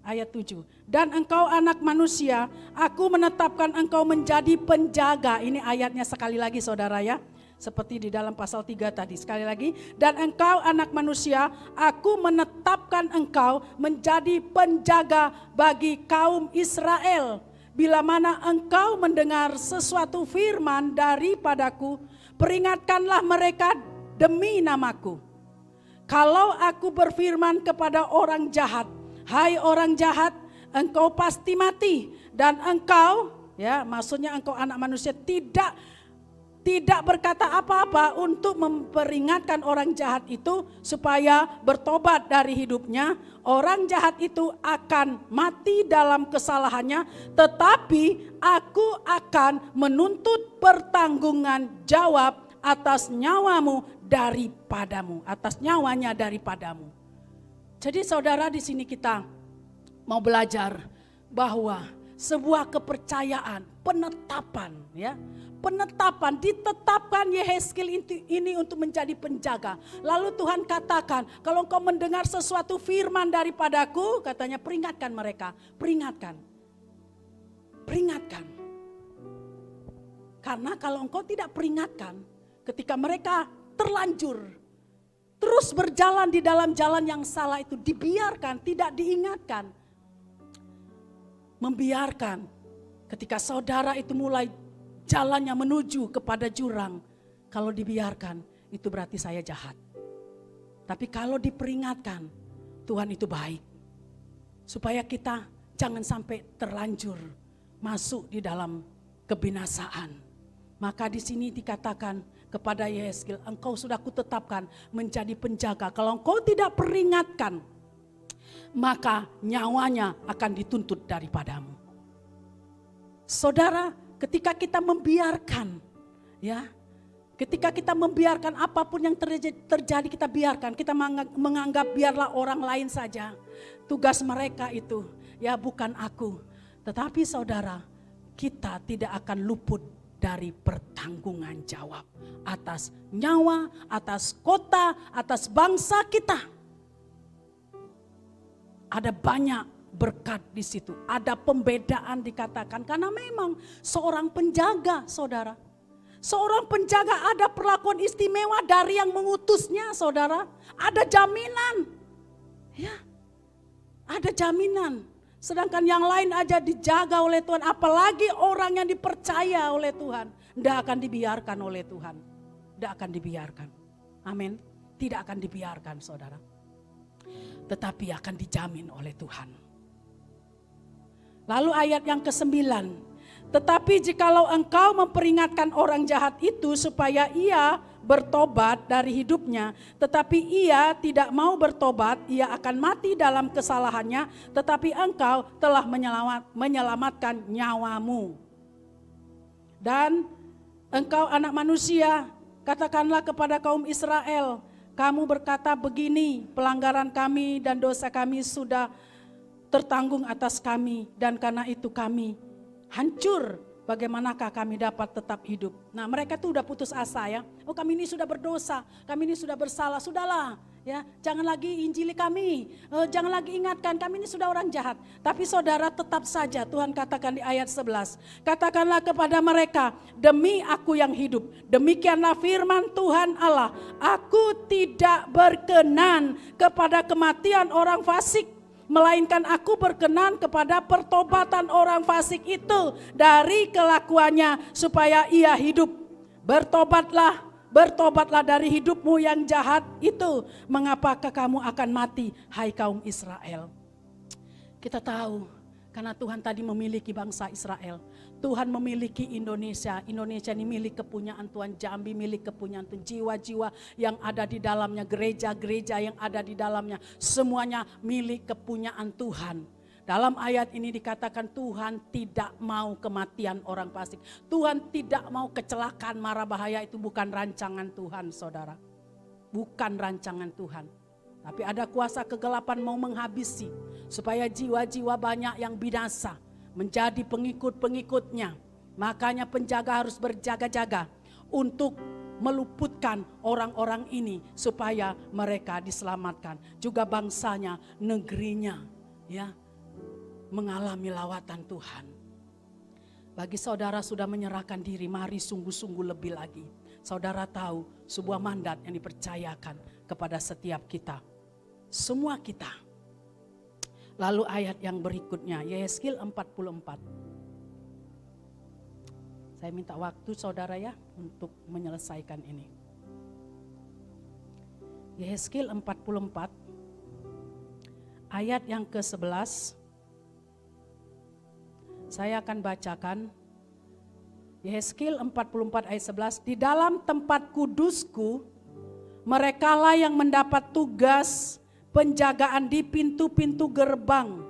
ayat 7. Dan engkau anak manusia, aku menetapkan engkau menjadi penjaga. Ini ayatnya sekali lagi, saudara ya. Seperti di dalam pasal 3 tadi, sekali lagi. Dan engkau anak manusia, aku menetapkan engkau menjadi penjaga bagi kaum Israel. Bila mana engkau mendengar sesuatu firman daripadaku, peringatkanlah mereka demi namaku. Kalau aku berfirman kepada orang jahat, hai orang jahat, engkau pasti mati. Dan engkau, ya maksudnya engkau anak manusia, tidak tidak berkata apa-apa untuk memperingatkan orang jahat itu supaya bertobat dari hidupnya, orang jahat itu akan mati dalam kesalahannya, tetapi aku akan menuntut pertanggungan jawab atas nyawamu daripadamu, atas nyawanya daripadamu. Jadi saudara, di sini kita mau belajar bahwa sebuah kepercayaan, penetapan, ya, penetapan, ditetapkan Yehezkiel ini untuk menjadi penjaga. Lalu Tuhan katakan, kalau engkau mendengar sesuatu firman daripadaku, katanya peringatkan mereka, peringatkan. Karena kalau engkau tidak peringatkan, ketika mereka terlanjur terus berjalan di dalam jalan yang salah itu, dibiarkan, tidak diingatkan, membiarkan, ketika saudara itu mulai jalannya menuju kepada jurang, kalau dibiarkan itu berarti saya jahat. Tapi kalau diperingatkan, Tuhan itu baik. Supaya kita jangan sampai terlanjur masuk di dalam kebinasaan. Maka di sini dikatakan kepada Yehezkiel, engkau sudah kutetapkan menjadi penjaga. Kalau engkau tidak peringatkan, maka nyawanya akan dituntut daripadamu. Saudara, ketika kita membiarkan, ya, ketika kita membiarkan apapun yang terjadi kita biarkan, kita menganggap biarlah orang lain saja, tugas mereka itu, ya bukan aku. Tetapi saudara, kita tidak akan luput dari pertanggungan jawab atas nyawa, atas kota, atas bangsa kita. Ada banyak berkat di situ, ada pembedaan dikatakan, karena memang seorang penjaga, saudara, seorang penjaga ada perlakuan istimewa dari yang mengutusnya, saudara, ada jaminan, ya, ada jaminan. Sedangkan yang lain aja dijaga oleh Tuhan, apalagi orang yang dipercaya oleh Tuhan, tidak akan dibiarkan oleh Tuhan, tidak akan dibiarkan, amin, tidak akan dibiarkan, saudara, tetapi akan dijamin oleh Tuhan. Lalu ayat yang ke-9, tetapi jikalau engkau memperingatkan orang jahat itu supaya ia bertobat dari hidupnya, tetapi ia tidak mau bertobat, ia akan mati dalam kesalahannya, tetapi engkau telah menyelamatkan nyawamu. Dan engkau anak manusia, katakanlah kepada kaum Israel, kamu berkata begini, pelanggaran kami dan dosa kami sudah tertanggung atas kami, dan karena itu kami hancur. Bagaimanakah kami dapat tetap hidup? Nah, mereka tuh udah putus asa, ya. Oh, kami ini sudah berdosa, kami ini sudah bersalah, sudahlah, ya. Jangan lagi injili kami, jangan lagi ingatkan, kami ini sudah orang jahat. Tapi saudara, tetap saja Tuhan katakan di ayat 11, katakanlah kepada mereka, demi aku yang hidup, demikianlah firman Tuhan Allah, aku tidak berkenan kepada kematian orang fasik, melainkan aku berkenan kepada pertobatan orang fasik itu dari kelakuannya supaya ia hidup. Bertobatlah dari hidupmu yang jahat itu. Mengapakah kamu akan mati, hai kaum Israel? Kita tahu karena Tuhan tadi memiliki bangsa Israel. Tuhan memiliki Indonesia. Indonesia ini milik kepunyaan Tuhan. Jambi milik kepunyaan Tuhan. Jiwa-jiwa yang ada di dalamnya, gereja-gereja yang ada di dalamnya, semuanya milik kepunyaan Tuhan. Dalam ayat ini dikatakan Tuhan tidak mau kematian orang fasik. Tuhan tidak mau kecelakaan, mara bahaya, itu bukan rancangan Tuhan, saudara. Bukan rancangan Tuhan. Tapi ada kuasa kegelapan mau menghabisi supaya jiwa-jiwa banyak yang binasa menjadi pengikut-pengikutnya. Makanya penjaga harus berjaga-jaga untuk meluputkan orang-orang ini supaya mereka diselamatkan. Juga bangsanya, negerinya, ya, mengalami lawatan Tuhan. Bagi saudara sudah menyerahkan diri, mari sungguh-sungguh lebih lagi. Saudara tahu sebuah mandat yang dipercayakan kepada setiap kita, semua kita. Lalu ayat yang berikutnya, Yehezkiel 44. Saya minta waktu saudara ya untuk menyelesaikan ini. Yehezkiel 44 ayat yang ke-11. Saya akan bacakan Yehezkiel 44 ayat 11, di dalam tempat kudusku merekalah yang mendapat tugas penjagaan di pintu-pintu gerbang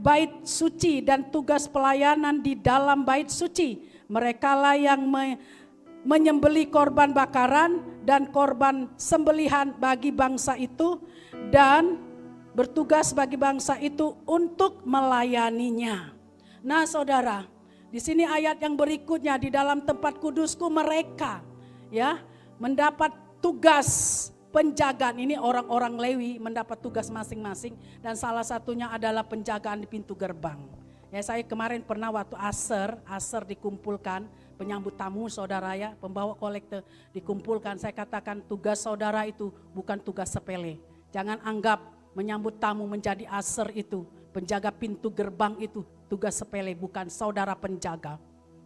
bait suci dan tugas pelayanan di dalam bait suci. Merekalah yang menyembelih korban bakaran dan korban sembelihan bagi bangsa itu dan bertugas bagi bangsa itu untuk melayaninya. Nah saudara, di sini ayat yang berikutnya, di dalam tempat kudusku mereka ya mendapat tugas penjagaan. Ini orang-orang Lewi mendapat tugas masing-masing dan salah satunya adalah penjagaan di pintu gerbang. Ya, saya kemarin pernah waktu Aser dikumpulkan, penyambut tamu saudara ya, pembawa kolekte dikumpulkan. Saya katakan tugas saudara itu bukan tugas sepele. Jangan anggap menyambut tamu menjadi Aser itu, penjaga pintu gerbang itu tugas sepele, bukan. Saudara penjaga.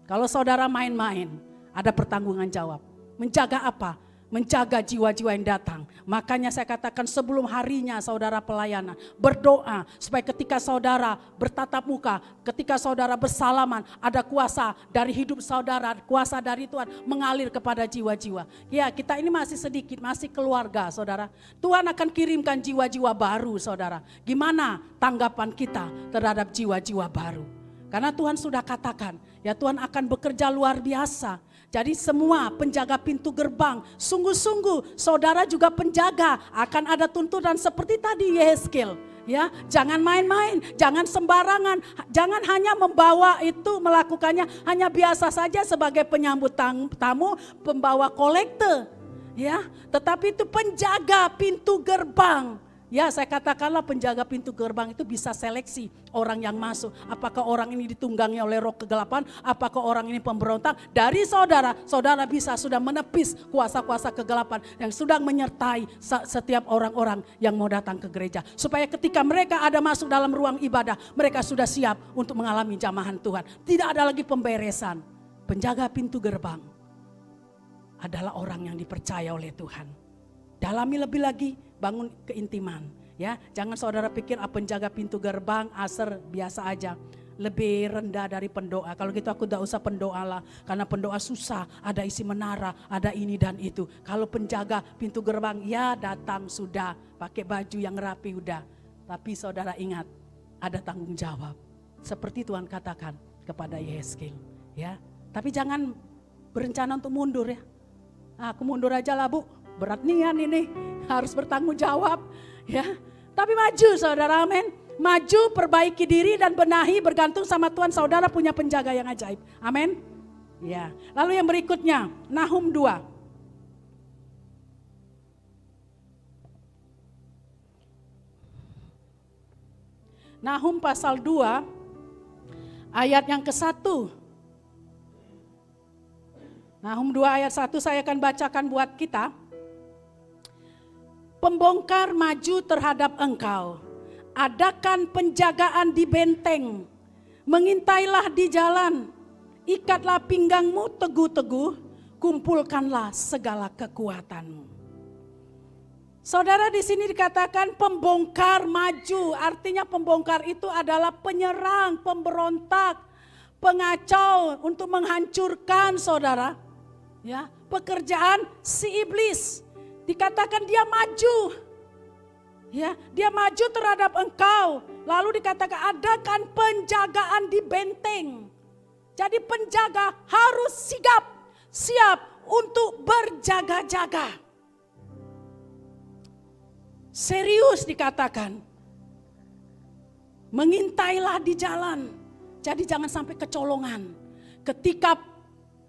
Kalau saudara main-main, ada pertanggungan jawab. Menjaga apa? Menjaga jiwa-jiwa yang datang. Makanya saya katakan sebelum harinya saudara pelayanan, berdoa supaya ketika saudara bertatap muka, ketika saudara bersalaman, ada kuasa dari hidup saudara, kuasa dari Tuhan mengalir kepada jiwa-jiwa. Ya, kita ini masih sedikit, masih keluarga saudara. Tuhan akan kirimkan jiwa-jiwa baru saudara. Gimana tanggapan kita terhadap jiwa-jiwa baru? Karena Tuhan sudah katakan, ya Tuhan akan bekerja luar biasa. Jadi semua penjaga pintu gerbang, sungguh-sungguh saudara juga penjaga, akan ada tuntutan seperti tadi Yehezkiel. Ya, jangan main-main, jangan sembarangan, jangan hanya membawa itu, melakukannya hanya biasa saja sebagai penyambut tamu, pembawa kolekte. Ya, tetapi itu penjaga pintu gerbang. Ya, saya katakanlah penjaga pintu gerbang itu bisa seleksi orang yang masuk. Apakah orang ini ditunggangi oleh roh kegelapan, apakah orang ini pemberontak. Dari saudara bisa sudah menepis kuasa-kuasa kegelapan yang sedang menyertai setiap orang-orang yang mau datang ke gereja. Supaya ketika mereka ada masuk dalam ruang ibadah, mereka sudah siap untuk mengalami jamahan Tuhan. Tidak ada lagi pemberesan. Penjaga pintu gerbang adalah orang yang dipercaya oleh Tuhan. Dalami lebih lagi, bangun keintiman. Ya, jangan saudara pikir penjaga pintu gerbang Aser biasa aja, lebih rendah dari pendoa. Kalau gitu aku tidak usah pendoa lah, karena pendoa susah, ada isi menara, ada ini dan itu. Kalau penjaga pintu gerbang ya datang sudah, pakai baju yang rapi udah. Tapi saudara ingat, ada tanggung jawab. Seperti Tuhan katakan kepada Yehezkiel. Ya, tapi jangan berencana untuk mundur ya. Aku mundur aja lah bu. Berat nian ini, harus bertanggung jawab ya. Tapi maju saudara, amin. Maju, perbaiki diri dan benahi, bergantung sama Tuhan. Saudara punya penjaga yang ajaib, amin. Ya. Lalu yang berikutnya, Nahum 2. Nahum pasal 2 ayat yang ke-1. Nahum 2 ayat 1 saya akan bacakan buat kita. Pembongkar maju terhadap engkau, adakan penjagaan di benteng, mengintailah di jalan, ikatlah pinggangmu teguh-teguh, kumpulkanlah segala kekuatanmu. Saudara, di sini dikatakan pembongkar maju, artinya pembongkar itu adalah penyerang, pemberontak, pengacau untuk menghancurkan saudara. Ya, pekerjaan si iblis. Dikatakan dia maju, ya, dia maju terhadap engkau. Lalu dikatakan adakan penjagaan di benteng. Jadi penjaga harus siap untuk berjaga-jaga. Serius dikatakan. Mengintailah di jalan. Jadi jangan sampai kecolongan. Ketika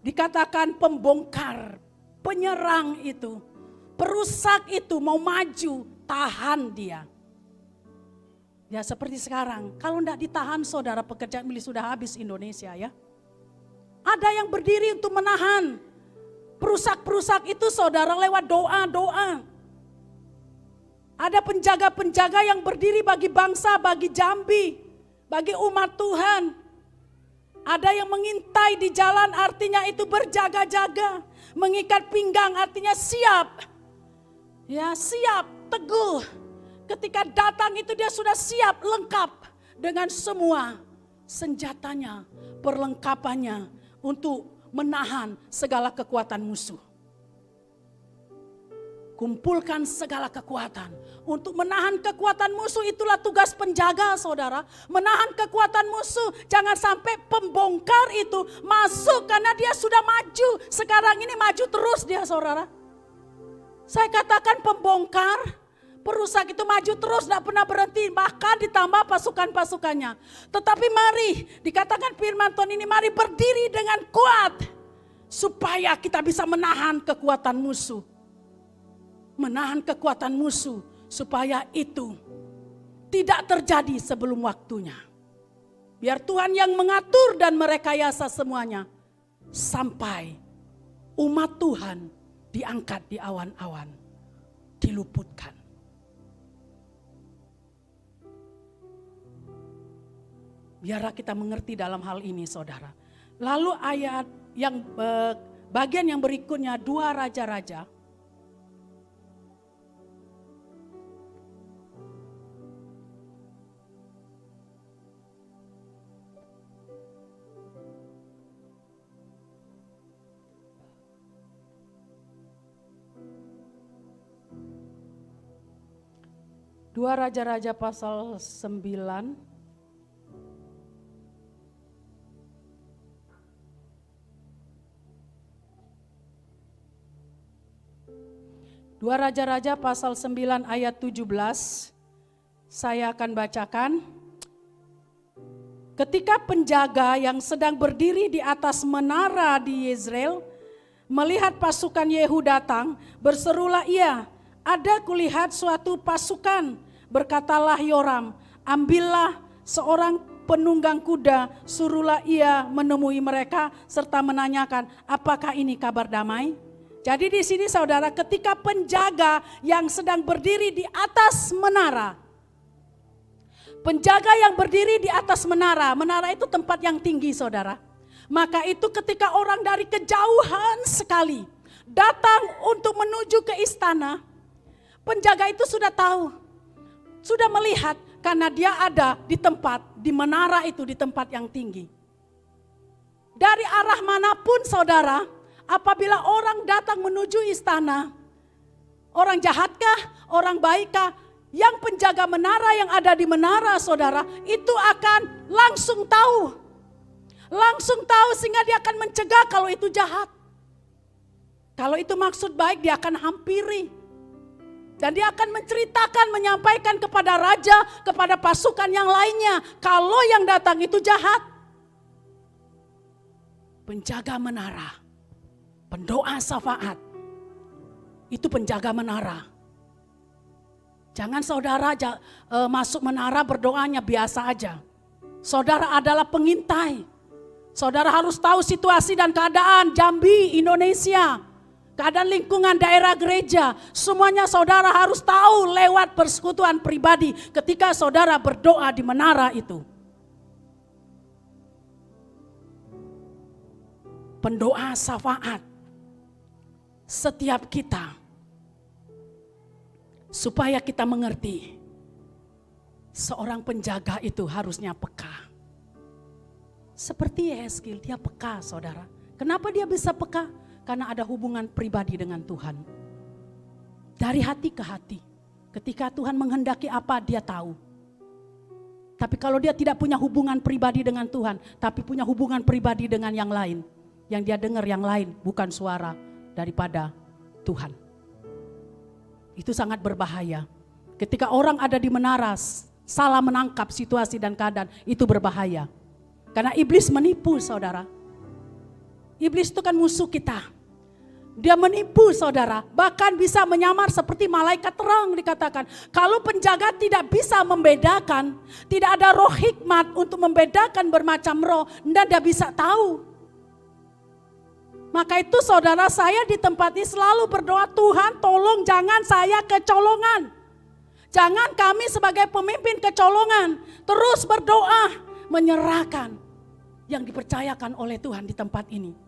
dikatakan pembongkar, penyerang itu, perusak itu mau maju, tahan dia. Ya seperti sekarang, kalau tidak ditahan saudara, pekerjaan milik sudah habis Indonesia ya. Ada yang berdiri untuk menahan. Perusak-perusak itu saudara lewat doa-doa. Ada penjaga-penjaga yang berdiri bagi bangsa, bagi Jambi, bagi umat Tuhan. Ada yang mengintai di jalan, artinya itu berjaga-jaga. Mengikat pinggang artinya siap. Ya siap, teguh. Ketika datang itu dia sudah siap, lengkap dengan semua senjatanya, perlengkapannya. untuk menahan segala kekuatan musuh. Kumpulkan segala kekuatan untuk menahan kekuatan musuh. Itulah tugas penjaga, saudara. Menahan kekuatan musuh. Jangan sampai pembongkar itu masuk karena dia sudah maju. Sekarang ini maju terus dia, saudara. Saya katakan pembongkar, perusak itu maju terus, tidak pernah berhenti. Bahkan ditambah pasukan-pasukannya. Tetapi mari, dikatakan firman Tuhan ini, mari berdiri dengan kuat. Supaya kita bisa menahan kekuatan musuh. Menahan kekuatan musuh supaya itu tidak terjadi sebelum waktunya. Biar Tuhan yang mengatur dan merekayasa semuanya sampai umat Tuhan diangkat di awan-awan, diluputkan. Biarlah kita mengerti dalam hal ini, saudara. Lalu ayat yang bagian yang berikutnya 2 Raja-Raja. Dua Raja-Raja pasal 9. Dua Raja-Raja pasal 9 ayat 17. Saya akan bacakan. Ketika penjaga yang sedang berdiri di atas menara di Yezreel melihat pasukan Yehu datang, berserulah ia, "Ada kulihat suatu pasukan." Berkatalah Yoram, "Ambillah seorang penunggang kuda, suruhlah ia menemui mereka serta menanyakan, apakah ini kabar damai?" Jadi di sini, saudara, ketika penjaga yang sedang berdiri di atas menara, penjaga yang berdiri di atas menara, menara itu tempat yang tinggi, saudara. Maka itu ketika orang dari kejauhan sekali datang untuk menuju ke istana, penjaga itu sudah tahu, sudah melihat karena dia ada di tempat, di menara itu, di tempat yang tinggi. Dari arah manapun, saudara, apabila orang datang menuju istana, orang jahatkah, orang baikkah, yang penjaga menara yang ada di menara, saudara, itu akan langsung tahu. Langsung tahu sehingga dia akan mencegah kalau itu jahat. Kalau itu maksud baik, dia akan hampiri. Dan dia akan menceritakan, menyampaikan kepada raja, kepada pasukan yang lainnya, kalau yang datang itu jahat. Penjaga menara, pendoa syafaat, itu penjaga menara. Jangan saudara masuk menara berdoanya biasa aja. Saudara adalah pengintai. Saudara harus tahu situasi dan keadaan Jambi, Indonesia. Keadaan lingkungan daerah gereja. Semuanya saudara harus tahu lewat persekutuan pribadi ketika saudara berdoa di menara itu. Pendoa syafaat. Setiap kita, supaya kita mengerti, seorang penjaga itu harusnya peka. Seperti Yehezkiel, dia peka, saudara. Kenapa dia bisa peka? Karena ada hubungan pribadi dengan Tuhan. Dari hati ke hati. Ketika Tuhan menghendaki apa, dia tahu. Tapi kalau dia tidak punya hubungan pribadi dengan Tuhan, tapi punya hubungan pribadi dengan yang lain, yang dia dengar yang lain, bukan suara daripada Tuhan. Itu sangat berbahaya. Ketika orang ada di menara, salah menangkap situasi dan keadaan, itu berbahaya. Karena iblis menipu, saudara. Iblis itu kan musuh kita. Dia menipu, saudara, bahkan bisa menyamar seperti malaikat terang dikatakan. Kalau penjaga tidak bisa membedakan, tidak ada roh hikmat untuk membedakan bermacam roh, tidak bisa tahu. Maka itu saudara, saya di tempat ini selalu berdoa, Tuhan tolong jangan saya kecolongan. Jangan kami sebagai pemimpin kecolongan. Terus berdoa, menyerahkan yang dipercayakan oleh Tuhan di tempat ini.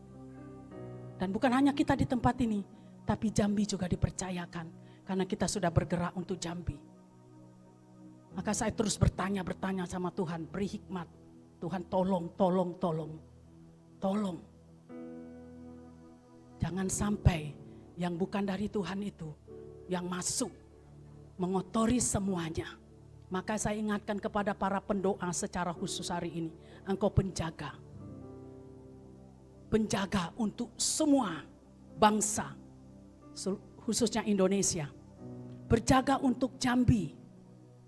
Dan bukan hanya kita di tempat ini, tapi Jambi juga dipercayakan. Karena kita sudah bergerak untuk Jambi. Maka saya terus bertanya sama Tuhan, beri hikmat. Tuhan tolong. Tolong. Jangan sampai yang bukan dari Tuhan itu yang masuk mengotori semuanya. Maka saya ingatkan kepada para pendoa secara khusus hari ini, engkau penjaga. Penjaga untuk semua bangsa, khususnya Indonesia. Berjaga untuk Jambi,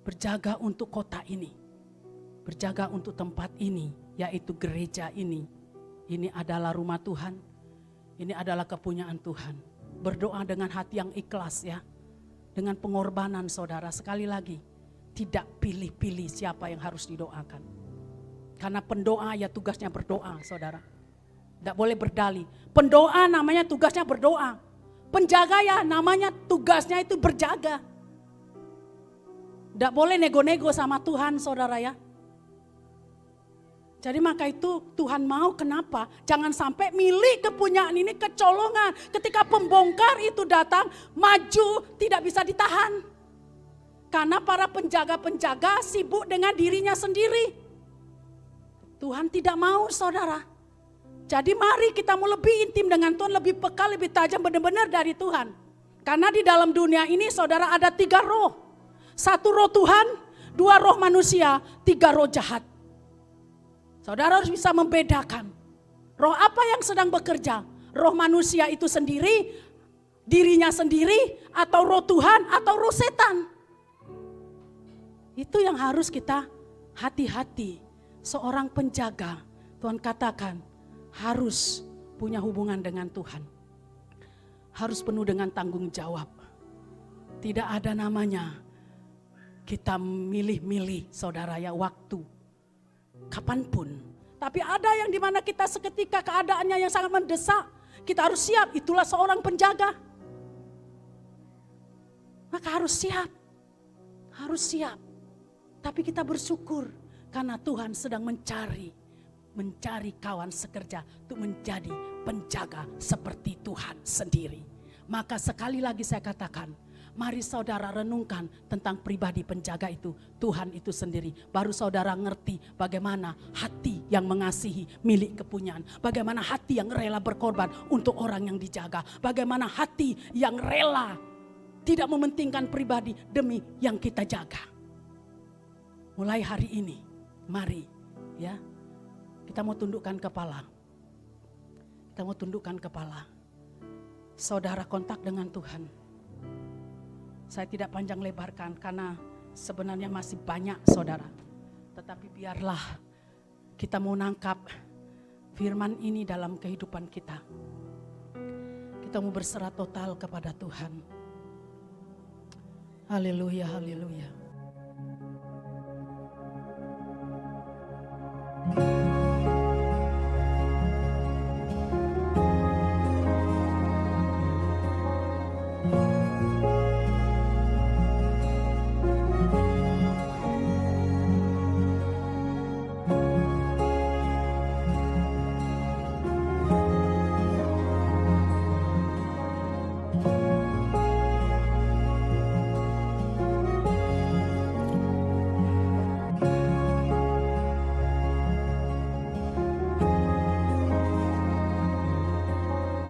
berjaga untuk kota ini, berjaga untuk tempat ini, yaitu gereja ini. Ini adalah rumah Tuhan. Ini adalah kepunyaan Tuhan. Berdoa dengan hati yang ikhlas ya. Dengan pengorbanan saudara. Sekali lagi, tidak pilih-pilih siapa yang harus didoakan. Karena pendoa ya tugasnya berdoa saudara. Tidak boleh berdalih. Pendoa namanya tugasnya berdoa. Penjaga ya namanya tugasnya itu berjaga. Tidak boleh nego-nego sama Tuhan saudara ya. Jadi maka itu Tuhan mau kenapa? Jangan sampai milik kepunyaan ini kecolongan. Ketika pembongkar itu datang, maju tidak bisa ditahan. Karena para penjaga-penjaga sibuk dengan dirinya sendiri. Tuhan tidak mau saudara. Jadi mari kita mau lebih intim dengan Tuhan, lebih peka, lebih tajam benar-benar dari Tuhan. Karena di dalam dunia ini saudara ada 3 roh. 1 roh Tuhan, 2 roh manusia, 3 roh jahat. Saudara harus bisa membedakan roh apa yang sedang bekerja. Roh manusia itu sendiri, dirinya sendiri, atau roh Tuhan, atau roh setan. Itu yang harus kita hati-hati. Seorang penjaga, Tuhan katakan, harus punya hubungan dengan Tuhan. Harus penuh dengan tanggung jawab. Tidak ada namanya kita milih-milih saudara ya waktu. Kapanpun. Tapi ada yang dimana kita seketika keadaannya yang sangat mendesak. Kita harus siap, itulah seorang penjaga. Maka harus siap. Harus siap. Tapi kita bersyukur karena Tuhan sedang mencari kawan sekerja untuk menjadi penjaga seperti Tuhan sendiri. Maka sekali lagi saya katakan, mari saudara renungkan tentang pribadi penjaga itu, Tuhan itu sendiri. Baru saudara ngerti bagaimana hati yang mengasihi milik kepunyaan. Bagaimana hati yang rela berkorban untuk orang yang dijaga. Bagaimana hati yang rela tidak mementingkan pribadi demi yang kita jaga. Mulai hari ini, mari ya, kita mau tundukkan kepala. Kita mau tundukkan kepala. Saudara kontak dengan Tuhan. Saya tidak panjang lebarkan karena sebenarnya masih banyak saudara. Tetapi biarlah kita mau nangkap firman ini dalam kehidupan kita. Kita mau berserah total kepada Tuhan. Haleluya, haleluya.